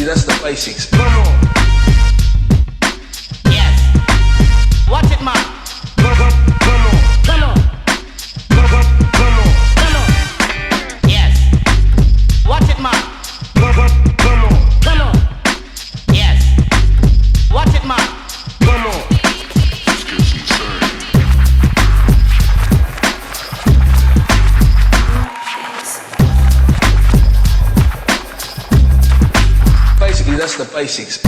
Basically, that's the basics. Come on. Yes. Watch it, man. Come on. Come on. Come on. Come on. Yes. Watch it, man. Come on. Come on. Yes. Watch it, man. Come on. This gets insane. Basically, that's the basics.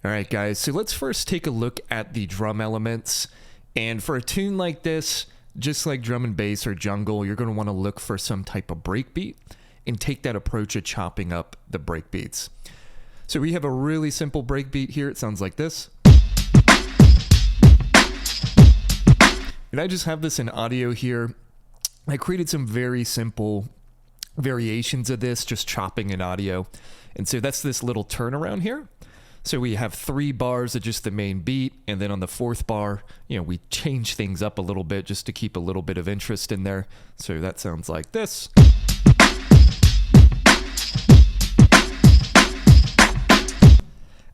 All right, guys, so let's first take a look at the drum elements. And for a tune like this, just like drum and bass or jungle, you're going to want to look for some type of breakbeat and take that approach of chopping up the breakbeats. So we have a really simple breakbeat here. It sounds like this. And I just have this in audio here. I created some very simple variations of this, just chopping in audio. And so that's this little turnaround here. So we have 3 bars of just the main beat, and then on the 4th bar, we change things up a little bit just to keep a little bit of interest in there. So that sounds like this.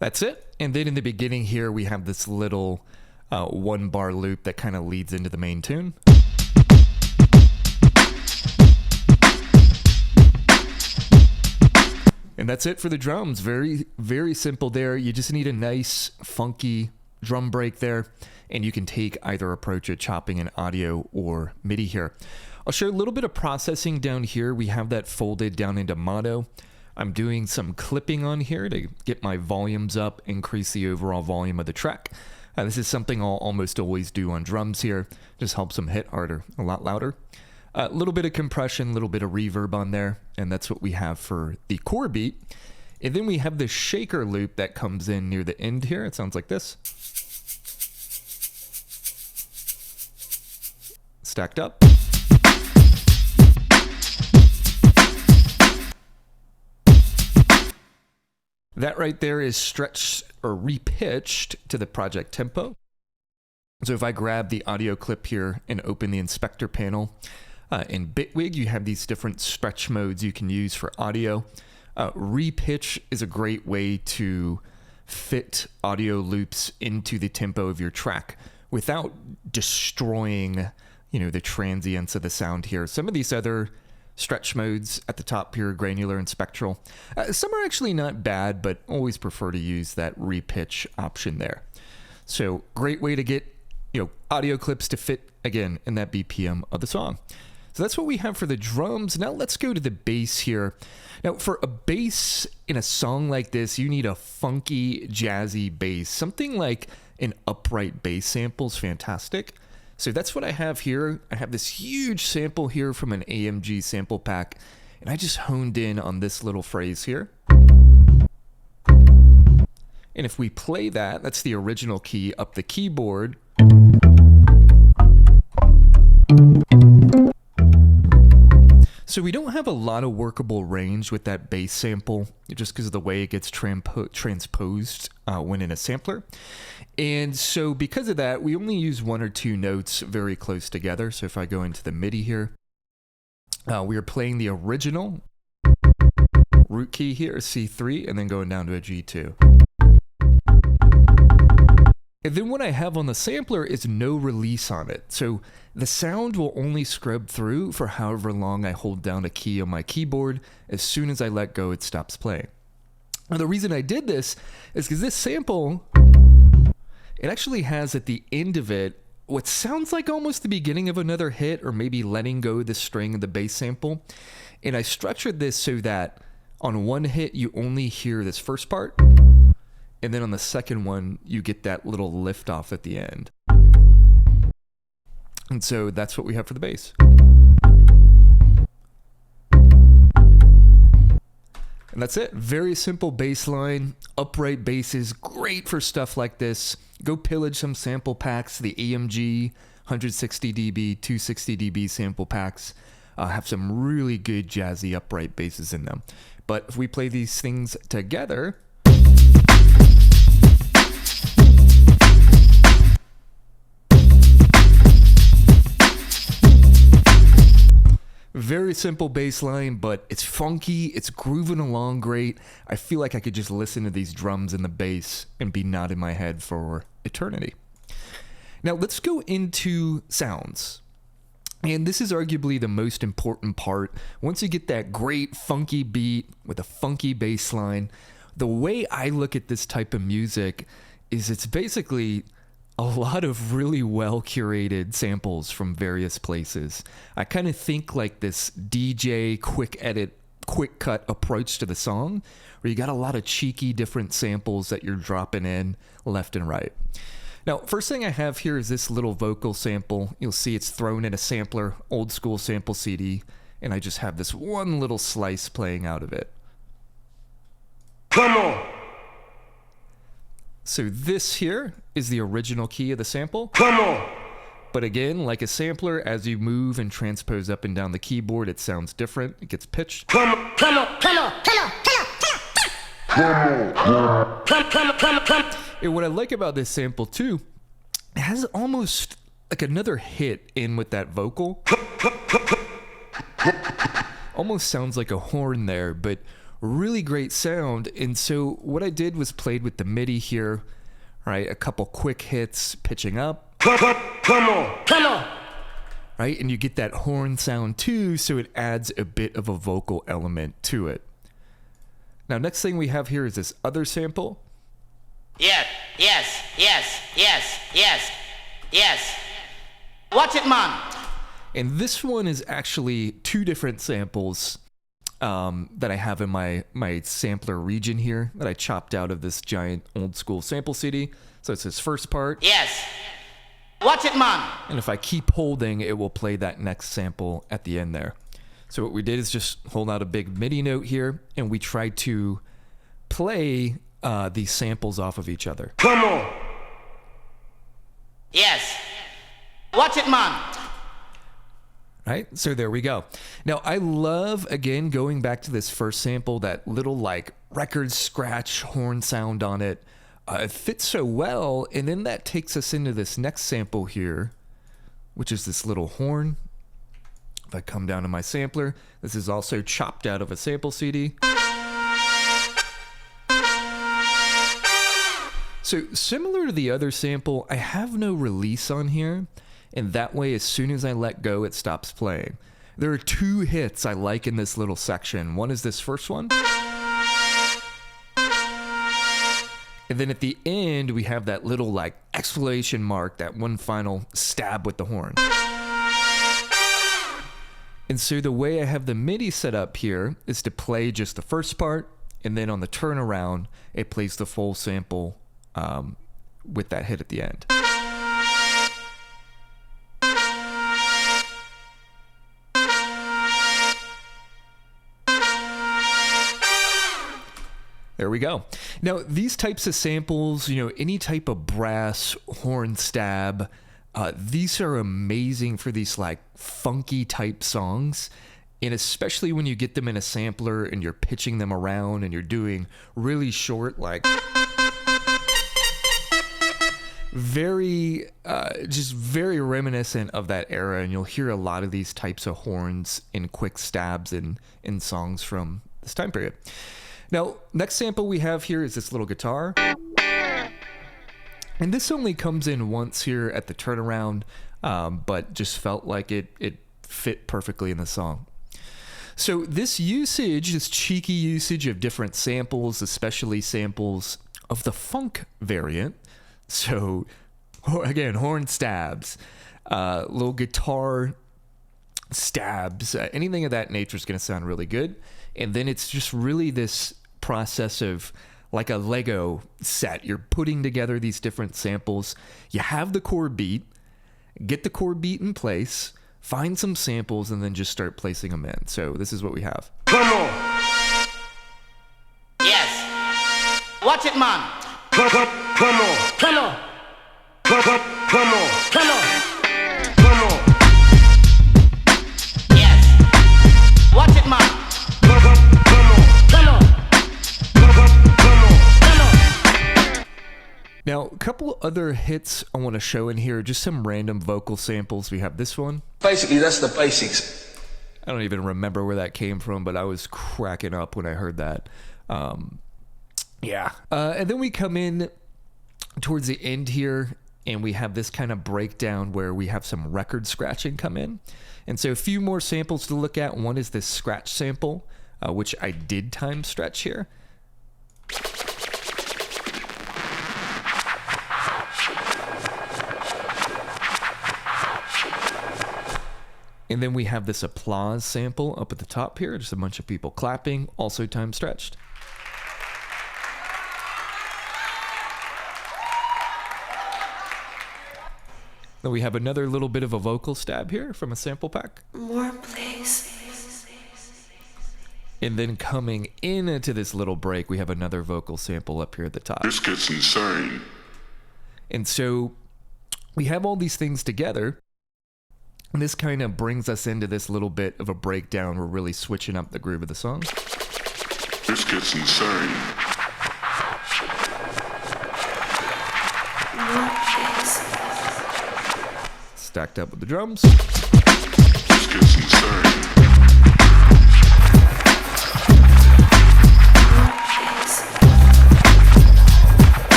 That's it. And then in the beginning here, we have this little 1 bar loop that kind of leads into the main tune. And that's it for the drums. Very, very simple there. You just need a nice, funky drum break there, and you can take either approach of chopping in audio or MIDI here. I'll show a little bit of processing down here. We have that folded down into mono. I'm doing some clipping on here to get my volumes up, increase the overall volume of the track. This is something I'll almost always do on drums here. Just helps them hit harder, a lot louder. A little bit of compression, a little bit of reverb on there, and that's what we have for the core beat. And then we have the shaker loop that comes in near the end here. It sounds like this. Stacked up. That right there is stretched or repitched to the project tempo. So if I grab the audio clip here and open the inspector panel, in Bitwig, you have these different stretch modes you can use for audio. Repitch is a great way to fit audio loops into the tempo of your track without destroying, the transients of the sound here. Some of these other stretch modes at the top here, granular and spectral, some are actually not bad, but always prefer to use that repitch option there. So great way to get, audio clips to fit, again, in that BPM of the song. So that's what we have for the drums. Now let's go to the bass here. Now for a bass in a song like this, you need a funky, jazzy bass. Something like an upright bass sample is fantastic. So that's what I have here. I have this huge sample here from an AMG sample pack, and I just honed in on this little phrase here. And if we play that, that's the original key up the keyboard. So we don't have a lot of workable range with that bass sample, just because of the way it gets transposed when in a sampler. And so because of that, we only use 1 or 2 notes very close together. So if I go into the MIDI here, we are playing the original root key here, C3, and then going down to a G2. And then what I have on the sampler is no release on it. So the sound will only scrub through for however long I hold down a key on my keyboard. As soon as I let go, it stops playing. Now the reason I did this is because this sample, it actually has at the end of it what sounds like almost the beginning of another hit, or maybe letting go the string of the bass sample. And I structured this so that on one hit, you only hear this first part. And then on the second one, you get that little lift off at the end. And so that's what we have for the bass. And that's it. Very simple bass line. Upright basses, great for stuff like this. Go pillage some sample packs. The AMG 160 dB, 260 dB sample packs have some really good jazzy upright basses in them. But if we play these things together... Very simple bass line, but it's funky, it's grooving along great. I feel like I could just listen to these drums and the bass and be nodding my head for eternity. Now let's go into sounds. And this is arguably the most important part. Once you get that great funky beat with a funky bass line, the way I look at this type of music is it's basically a lot of really well curated samples from various places. I kind of think like this DJ quick edit, quick cut approach to the song, where you got a lot of cheeky different samples that you're dropping in left and right. Now, first thing I have here is this little vocal sample. You'll see it's thrown in a sampler, old school sample CD, and I just have this one little slice playing out of it. Come on. So this here is the original key of the sample. Come on. But again, like a sampler, as you move and transpose up and down the keyboard, it sounds different. It gets pitched. Come on. Come on. Come on. Come on. Come. And what I like about this sample too, it has almost like another hit in with that vocal. Almost sounds like a horn there, but really great sound. And so what I did was played with the MIDI here, right? A couple quick hits, pitching up. Come on. Come on. Right? And you get that horn sound too, so it adds a bit of a vocal element to it. Now, next thing we have here is this other sample. Yes. Watch it, man. And this one is actually two different samples that I have in my sampler region here that I chopped out of this giant old school sample CD. So it's this first part. Yes. Watch it, man. And if I keep holding, it will play that next sample at the end there. So what we did is just hold out a big MIDI note here, and we tried to play these samples off of each other. Come on. Yes. Watch it, man. Right? So there we go. Now, I love, again, going back to this first sample, that little like record scratch horn sound on it. It fits so well, and then that takes us into this next sample here, which is this little horn. If I come down to my sampler, this is also chopped out of a sample CD. So similar to the other sample, I have no release on here, and that way as soon as I let go, it stops playing. There are two hits I like in this little section. One is this first one. And then at the end, we have that little like exclamation mark, that one final stab with the horn. And so the way I have the MIDI set up here is to play just the first part, and then on the turnaround, it plays the full sample with that hit at the end. There we go. Now, these types of samples, any type of brass, horn stab, these are amazing for these like funky type songs. And especially when you get them in a sampler and you're pitching them around and you're doing really short, like just very reminiscent of that era. And you'll hear a lot of these types of horns in quick stabs in songs from this time period. Now, next sample we have here is this little guitar. And this only comes in once here at the turnaround, but just felt like it fit perfectly in the song. So this cheeky usage of different samples, especially samples of the funk variant. So, again, horn stabs, little guitar stabs, anything of that nature is going to sound really good. And then it's just really this process of like a Lego set. You're putting together these different samples. You have the core beat, get the core beat in place, find some samples, and then just start placing them in. So this is what we have. Come on. Yes. Watch it, man. Come on. Come on. Come on. Come on. Come on. Yes. Watch it, man. Now, a couple other hits I want to show in here, just some random vocal samples. We have this one. Basically, that's the basics. I don't even remember where that came from, but I was cracking up when I heard that. Yeah. And then we come in towards the end here, and we have this kind of breakdown where we have some record scratching come in. And so a few more samples to look at. One is this scratch sample, which I did time stretch here. And then we have this applause sample up at the top here, just a bunch of people clapping, also time stretched. Then we have another little bit of a vocal stab here from a sample pack. More, please. And then coming into this little break, we have another vocal sample up here at the top. This gets insane. And so we have all these things together. And this kind of brings us into this little bit of a breakdown. We're really switching up the groove of the song. This gets insane. More, please. Stacked up with the drums. This gets insane. More, please.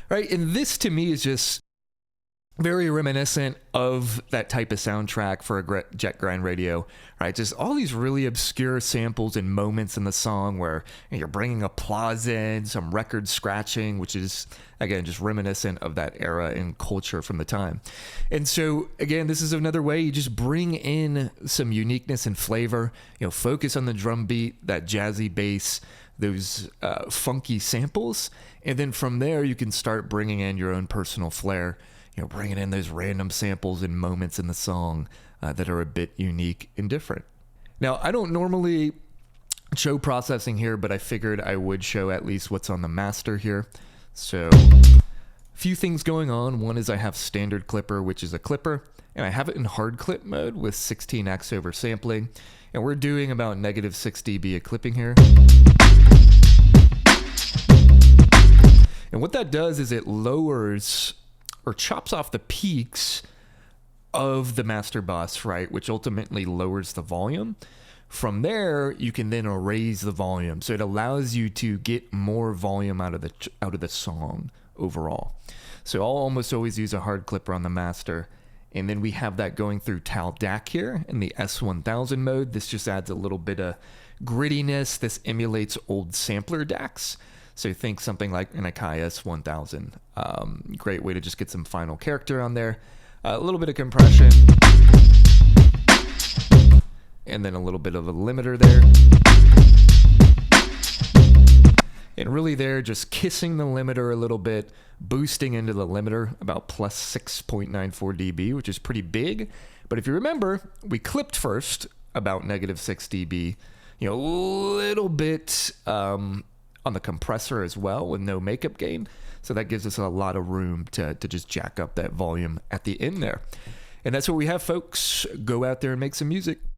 Right, and this to me is just very reminiscent of that type of soundtrack for a jet grind radio, right? Just all these really obscure samples and moments in the song where you're bringing applause in, some record scratching, which is, again, just reminiscent of that era and culture from the time. And so, again, this is another way you just bring in some uniqueness and flavor, focus on the drum beat, that jazzy bass, those funky samples, and then from there you can start bringing in your own personal flair, bringing in those random samples and moments in the song that are a bit unique and different. Now, I don't normally show processing here, but I figured I would show at least what's on the master here. So, a few things going on. One is I have standard clipper, which is a clipper, and I have it in hard clip mode with 16x over sampling, and we're doing about -6 dB of clipping here. And what that does is it lowers or chops off the peaks of the master bus, right, which ultimately lowers the volume. From there, you can then raise the volume, so it allows you to get more volume out of the song overall. So I'll almost always use a hard clipper on the master, and then we have that going through Tal DAC here in the S1000 mode. This just adds a little bit of grittiness. This emulates old sampler DACs. So think something like an Akai S1000. Great way to just get some final character on there. A little bit of compression. And then a little bit of a limiter there. And really there, just kissing the limiter a little bit, boosting into the limiter about plus 6.94 dB, which is pretty big. But if you remember, we clipped first about -6 dB. A little bit on the compressor as well with no makeup gain. So that gives us a lot of room to just jack up that volume at the end there. And that's what we have, folks. Go out there and make some music.